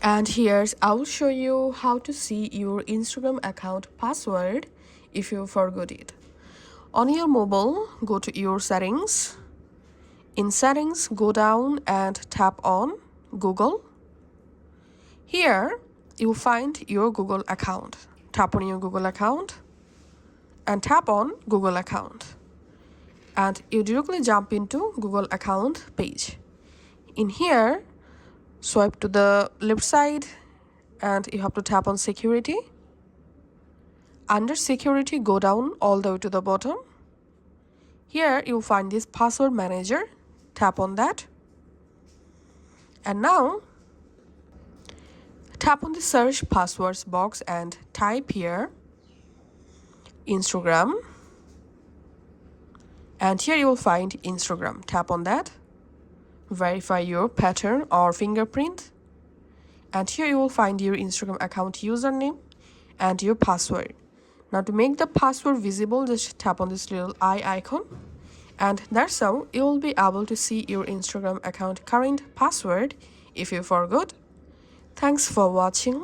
And here's I will show you how to see your Instagram account password if you forgot it. On your mobile, go to your settings. In settings, go down and tap on Google. Here you'll find your Google account. Tap on your Google account and tap on Google account, and you directly jump into Google account page. In here, swipe to the left side and you have to tap on security. Under security, go down all the way to the bottom. Here you'll find this password manager. Tap on that, and now tap on the search passwords box and type here Instagram, and here you will find Instagram. Tap on that, verify your pattern or fingerprint, and here you will find your Instagram account username and your password. Now to make the password visible, just tap on this little eye icon, and that's how you will be able to see your Instagram account current password if you forgot. Thanks for watching.